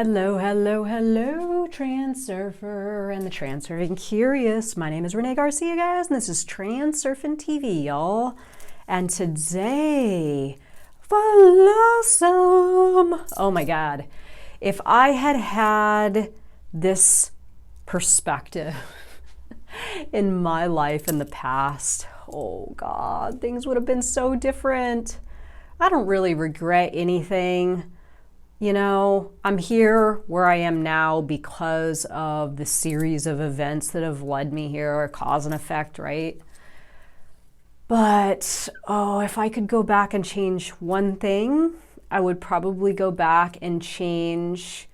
Hello, hello, hello, Transurfer and the Transurfing Curious. My name is Renee Garcia, guys, and this is TransurfingTV, y'all. And today, Flossum. Oh my God. If I had had this perspective in my life in the past, oh God, things would have been so different. I don't really regret anything. You know, I'm here where I am now because of the series of events that have led me here, or cause and effect, right? But, if I could go back and change one thing, I would probably go back and change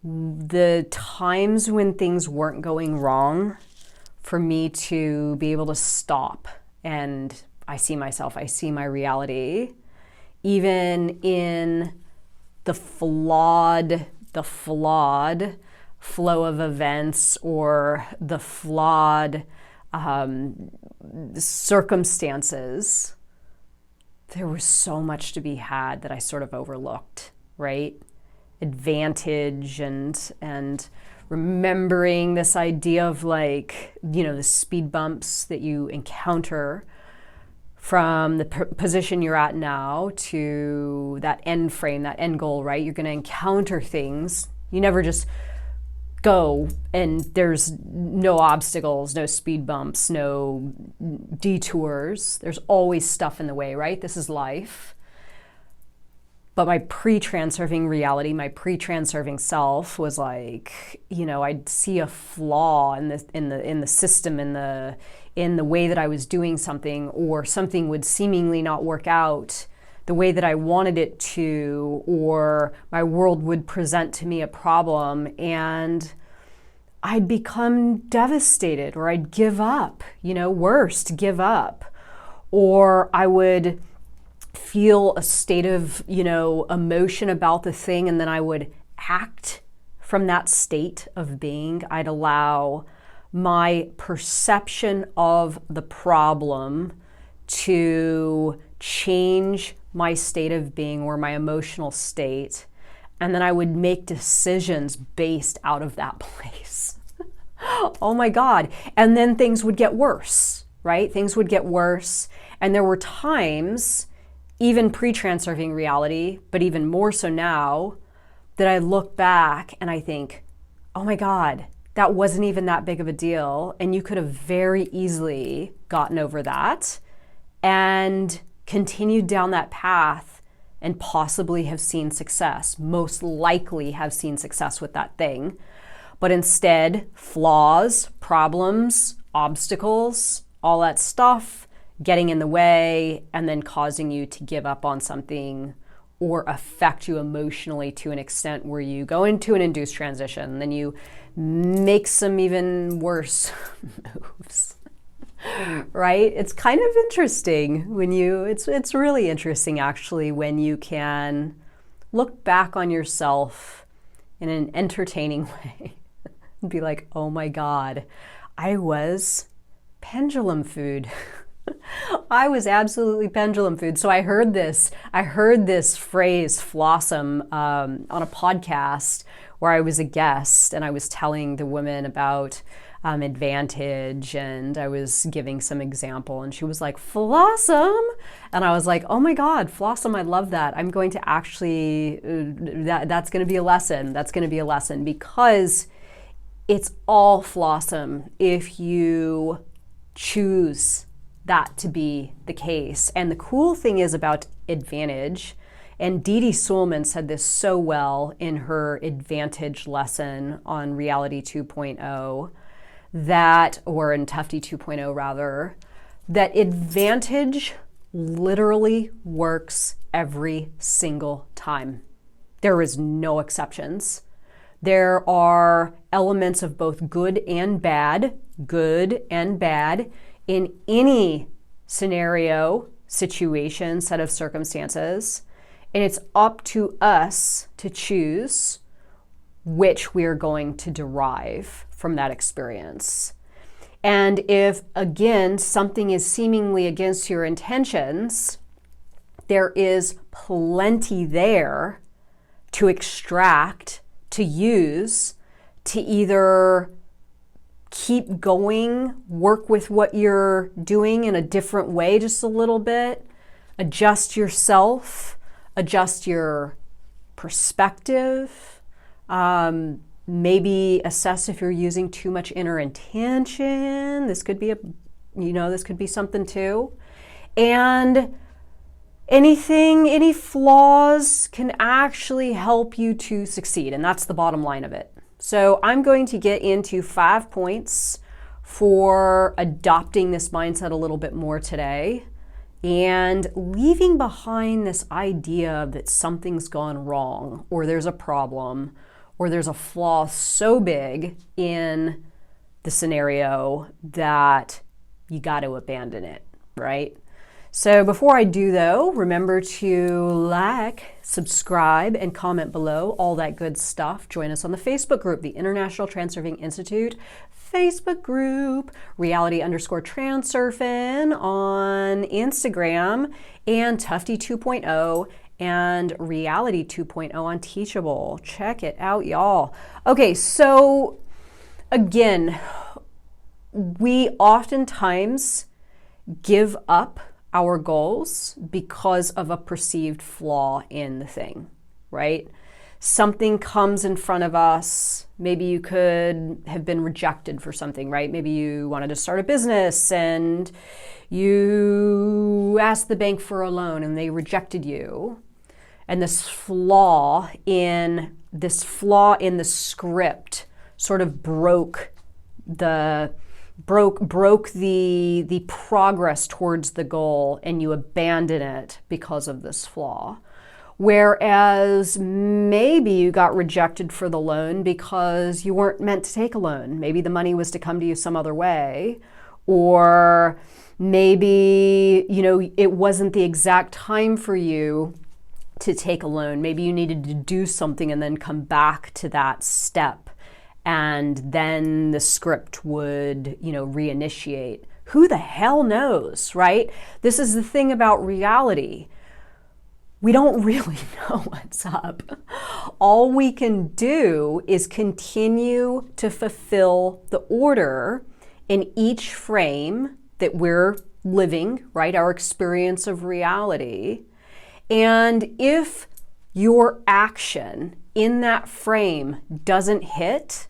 the times when things weren't going wrong for me to be able to stop. And I see myself, I see my reality, even in the flawed flow of events or the flawed circumstances. There was so much to be had that I sort of overlooked, right? Advantage and remembering this idea of the speed bumps that you encounter from the position you're at now to that end frame, that end goal, right? You're going to encounter things. You never just go and there's no obstacles, no speed bumps, no detours. There's always stuff in the way, right? This is life. But my pre-transurfing reality, my pre-transurfing self was like, I'd see a flaw in the system, in the way that I was doing something, or something would seemingly not work out the way that I wanted it to, or my world would present to me a problem, and I'd become devastated, or I'd give up, worst, give up. Or I would feel a state of, emotion about the thing, and then I would act from that state of being. I'd allow my perception of the problem to change my state of being or my emotional state, and then I would make decisions based out of that place. Oh my God. And then things would get worse, right? Things would get worse. And there were times, even pre-transurfing reality, but even more so now, that I look back and I think, oh my God, that wasn't even that big of a deal. And you could have very easily gotten over that and continued down that path and possibly have seen success, most likely have seen success with that thing. But instead, flaws, problems, obstacles, all that stuff getting in the way and then causing you to give up on something or affect you emotionally to an extent where you go into an induced transition, then you make some even worse moves, right? It's kind of interesting when it's really interesting actually when you can look back on yourself in an entertaining way and be like, oh my God, I was pendulum food. I was absolutely pendulum food. So I heard this phrase, Flossum, on a podcast where I was a guest and I was telling the women about advantage, and I was giving some example, and she was like, Flossum? And I was like, oh my God, Flossum, I love that. I'm going to actually, that's going to be a lesson. That's going to be a lesson because it's all Flossum if you choose that to be the case. And the cool thing is about advantage, and Dee Sulman said this so well in her advantage lesson on Reality 2.0, or in Tufty 2.0 rather, that advantage literally works every single time. There is no exceptions. There are elements of both good and bad in any scenario, situation, set of circumstances, and it's up to us to choose which we're going to derive from that experience. And if, again, something is seemingly against your intentions, there is plenty there to extract, to use to either keep going, work with what you're doing in a different way just a little bit, adjust yourself, adjust your perspective, maybe assess if you're using too much inner intention. This could be this could be something too. And any flaws can actually help you to succeed, and that's the bottom line of it. So I'm going to get into 5 points for adopting this mindset a little bit more today and leaving behind this idea that something's gone wrong, or there's a problem, or there's a flaw so big in the scenario that you got to abandon it, right? So before I do though, remember to like, subscribe, and comment below, all that good stuff. Join us on the Facebook group, the International Transurfing Institute Facebook group, reality_transurfing on Instagram, and Tufty 2.0 and Reality 2.0 on Teachable. Check it out, y'all. Okay, so again, we oftentimes give up our goals because of a perceived flaw in the thing, right? Something comes in front of us. Maybe you could have been rejected for something, right? Maybe you wanted to start a business and you asked the bank for a loan and they rejected you. And this flaw in the script sort of broke the progress towards the goal, and you abandon it because of this flaw. Whereas maybe you got rejected for the loan because you weren't meant to take a loan. Maybe the money was to come to you some other way, or maybe, it wasn't the exact time for you to take a loan. Maybe you needed to do something and then come back to that step, and then the script would, reinitiate. Who the hell knows, right? This is the thing about reality. We don't really know what's up. All we can do is continue to fulfill the order in each frame that we're living, right? Our experience of reality. And if your action in that frame doesn't hit,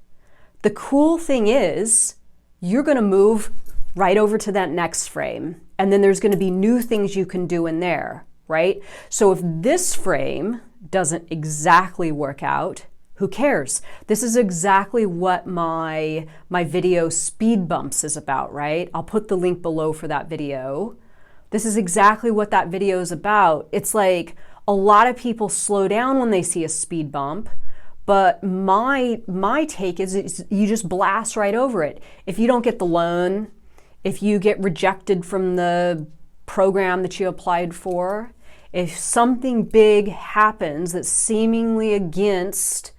the cool thing is you're going to move right over to that next frame. And then there's going to be new things you can do in there, right? So if this frame doesn't exactly work out, who cares? This is exactly what my video speed bumps is about, right? I'll put the link below for that video. This is exactly what that video is about. It's like a lot of people slow down when they see a speed bump, but my take is you just blast right over it. If you don't get the loan, if you get rejected from the program that you applied for, if something big happens that's seemingly against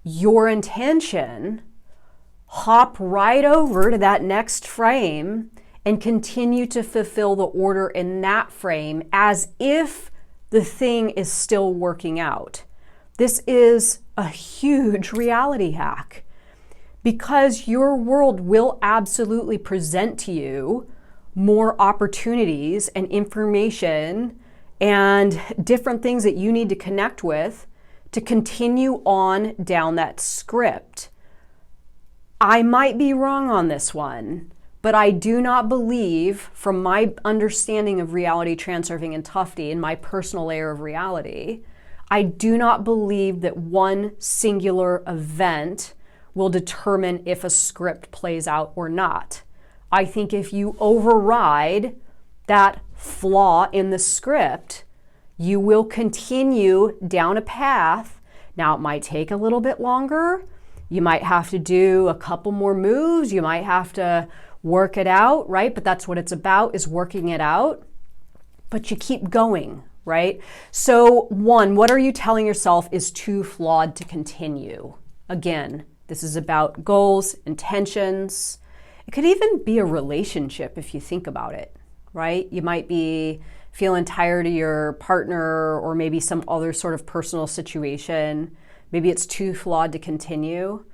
your intention, hop right over to that next frame and continue to fulfill the order in that frame as if the thing is still working out. This is a huge reality hack, because your world will absolutely present to you more opportunities and information and different things that you need to connect with to continue on down that script. I might be wrong on this one, but I do not believe, from my understanding of reality transurfing and Tufty and my personal layer of reality, I do not believe that one singular event will determine if a script plays out or not. I think if you override that flaw in the script, you will continue down a path. Now, it might take a little bit longer. You might have to do a couple more moves. You might have to work it out, right? But that's what it's about, is working it out. But you keep going, right? So one, what are you telling yourself is too flawed to continue? Again, this is about goals, intentions. It could even be a relationship if you think about it, right? You might be feeling tired of your partner or maybe some other sort of personal situation. Maybe it's too flawed to continue.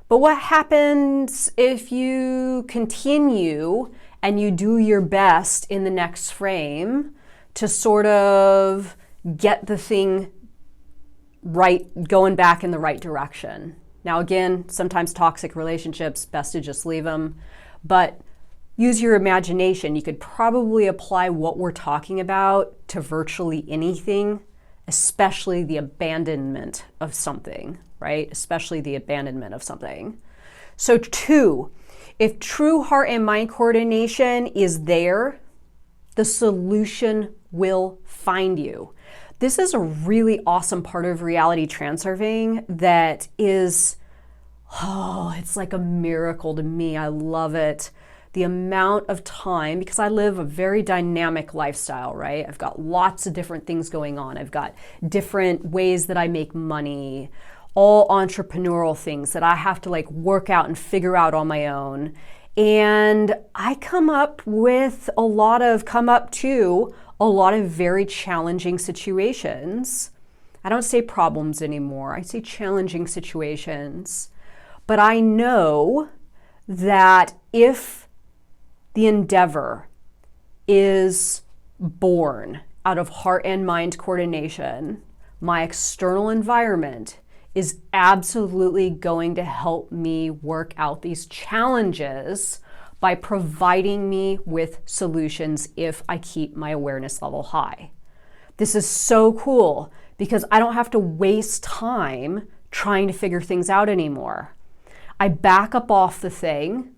But what happens if you continue and you do your best in the next frame to sort of get the thing right, going back in the right direction? Now again, sometimes toxic relationships, best to just leave them, but use your imagination. You could probably apply what we're talking about to virtually anything, especially the abandonment of something, right? Especially the abandonment of something. So 2, if true heart and mind coordination is there, the solution will find you. This is a really awesome part of reality transurfing that is, it's like a miracle to me. I love it. The amount of time, because I live a very dynamic lifestyle, right? I've got lots of different things going on. I've got different ways that I make money, all entrepreneurial things that I have to like work out and figure out on my own. And I come up to a lot of very challenging situations. I don't say problems anymore. I say challenging situations. But I know that if the endeavor is born out of heart and mind coordination, my external environment is absolutely going to help me work out these challenges by providing me with solutions if I keep my awareness level high. This is so cool because I don't have to waste time trying to figure things out anymore. I back up off the thing.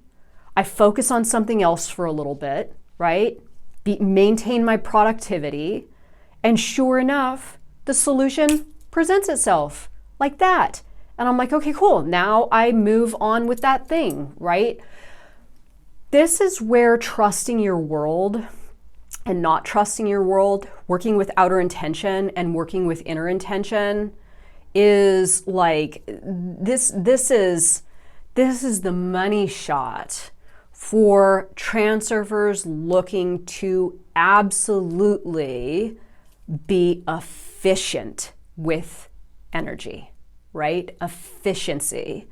I focus on something else for a little bit, right? Maintain my productivity. And sure enough, the solution presents itself like that. And I'm like, okay, cool. Now I move on with that thing, right? This is where trusting your world and not trusting your world, working with outer intention and working with inner intention is like, this is the money shot for transurfers looking to absolutely be efficient with energy, right? Efficiency.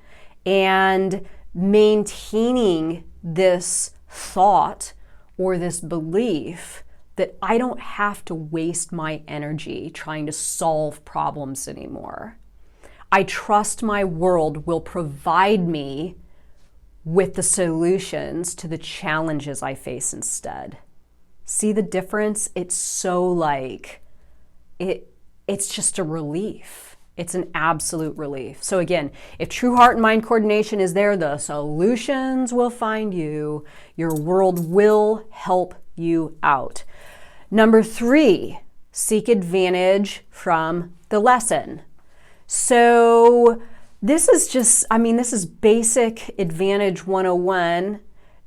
And maintaining this thought or this belief that I don't have to waste my energy trying to solve problems anymore. I trust my world will provide me with the solutions to the challenges I face instead. See the difference? It's so like, it's just a relief. It's an absolute relief. So again, if true heart and mind coordination is there, the solutions will find you. Your world will help you out. Number 3, seek advantage from the lesson. So this is just, this is basic advantage 101.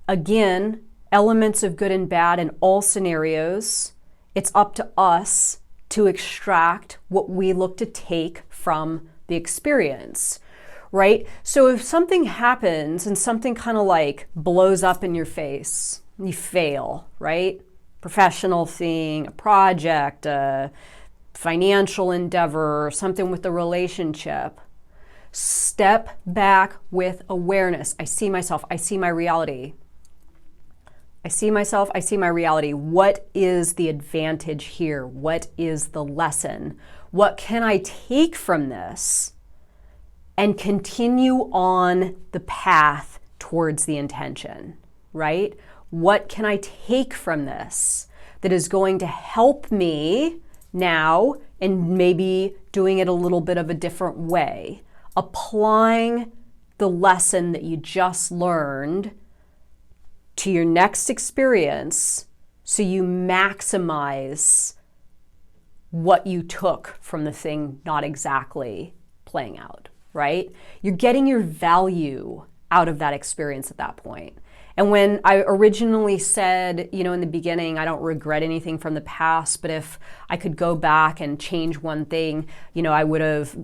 Again, elements of good and bad in all scenarios. It's up to us to extract what we look to take from the experience, right? So if something happens and something kind of like blows up in your face, you fail, right? Professional thing, a project, a financial endeavor, something with the relationship. Step back with awareness. I see myself, I see my reality. I see myself, I see my reality. What is the advantage here? What is the lesson? What can I take from this and continue on the path towards the intention, right? What can I take from this that is going to help me now and maybe doing it a little bit of a different way, applying the lesson that you just learned to your next experience so you maximize what you took from the thing not exactly playing out, right? You're getting your value out of that experience at that point. And when I originally said, in the beginning, I don't regret anything from the past, but if I could go back and change one thing, I would have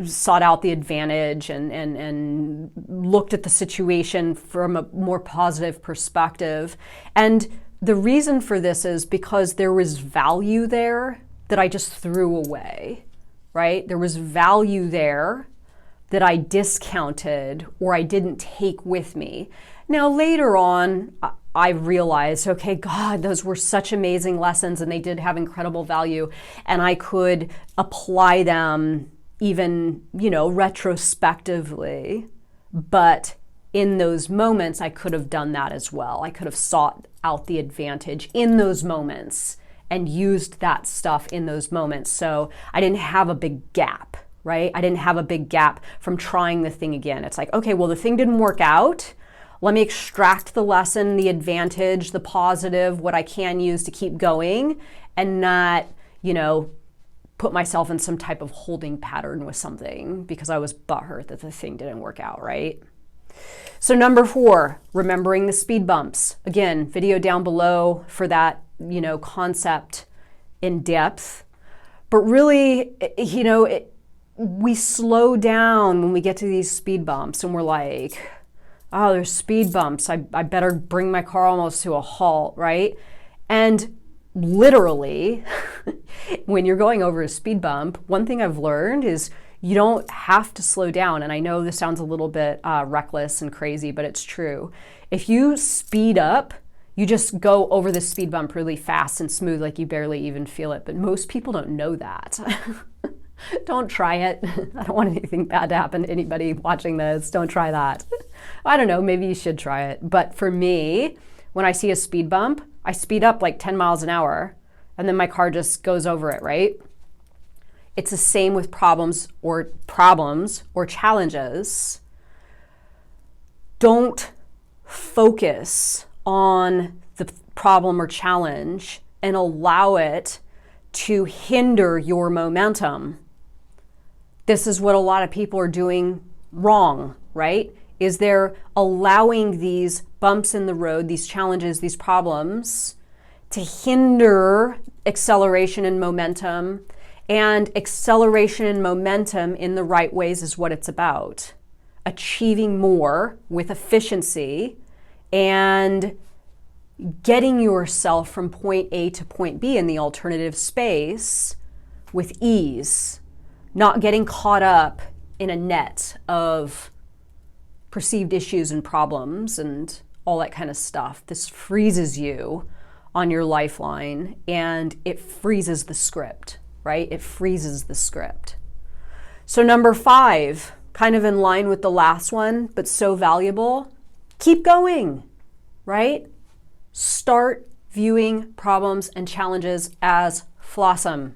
sought out the advantage and looked at the situation from a more positive perspective. And the reason for this is because there was value there that I just threw away, right? There was value there that I discounted or I didn't take with me. Now, later on, I realized, okay, God, those were such amazing lessons and they did have incredible value, and I could apply them even, retrospectively. But in those moments, I could have done that as well. I could have sought out the advantage in those moments and used that stuff in those moments. So I didn't have a big gap, right? I didn't have a big gap from trying the thing again. It's like, okay, well, the thing didn't work out. Let me extract the lesson, the advantage, the positive, what I can use to keep going, and not, put myself in some type of holding pattern with something because I was butthurt that the thing didn't work out, right? So number 4, remembering the speed bumps. Again, video down below for that, concept in depth. But really, we slow down when we get to these speed bumps and we're like, oh, there's speed bumps. I better bring my car almost to a halt, right? And literally, when you're going over a speed bump, one thing I've learned is you don't have to slow down. And I know this sounds a little bit reckless and crazy, but it's true. If you speed up, you just go over the speed bump really fast and smooth, like you barely even feel it. But most people don't know that. Don't try it. I don't want anything bad to happen to anybody watching this. Don't try that. I don't know, maybe you should try it. But for me, when I see a speed bump, I speed up like 10 miles an hour and then my car just goes over it, right? It's the same with problems or challenges. Don't focus on the problem or challenge and allow it to hinder your momentum. This is what a lot of people are doing wrong, right? Is they're allowing these bumps in the road, these challenges, these problems to hinder acceleration and momentum. And acceleration and momentum in the right ways is what it's about. Achieving more with efficiency and getting yourself from point A to point B in the alternative space with ease, not getting caught up in a net of perceived issues and problems and all that kind of stuff. This freezes you on your lifeline and it freezes the script, right? It freezes the script. So number 5, kind of in line with the last one, but so valuable, keep going, right? Start viewing problems and challenges as Flossum.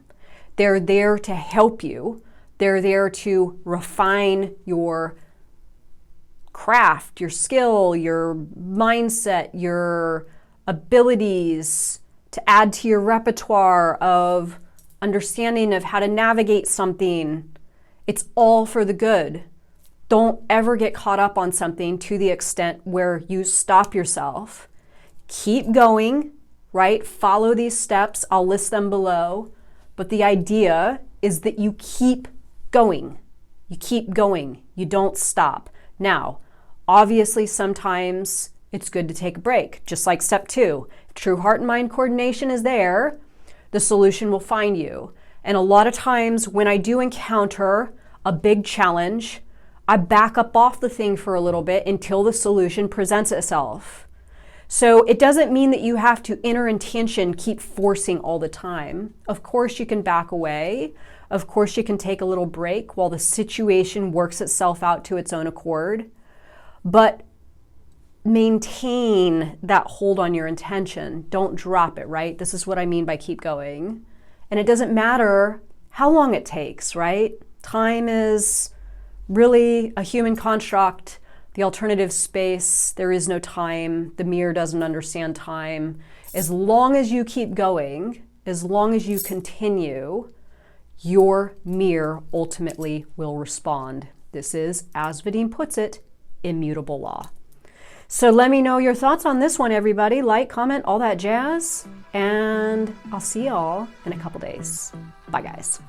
They're there to help you. They're there to refine your craft, your skill, your mindset, your abilities, to add to your repertoire of understanding of how to navigate something. It's all for the good. Don't ever get caught up on something to the extent where you stop yourself. Keep going, right? Follow these steps. I'll list them below. But the idea is that you keep going. You keep going. You don't stop. Now, obviously, sometimes it's good to take a break, just like step 2. If true heart and mind coordination is there, the solution will find you. And a lot of times when I do encounter a big challenge, I back up off the thing for a little bit until the solution presents itself. So it doesn't mean that you have to, inner intention, keep forcing all the time. Of course you can back away. Of course you can take a little break while the situation works itself out to its own accord. But maintain that hold on your intention. Don't drop it, right? This is what I mean by keep going. And it doesn't matter how long it takes, right? Time is really a human construct. The alternative space, there is no time. The mirror doesn't understand time. As long as you keep going, as long as you continue, your mirror ultimately will respond. This is, as Vadim puts it, immutable law. So let me know your thoughts on this one, everybody. Like, comment, all that jazz. And I'll see y'all in a couple days. Bye, guys.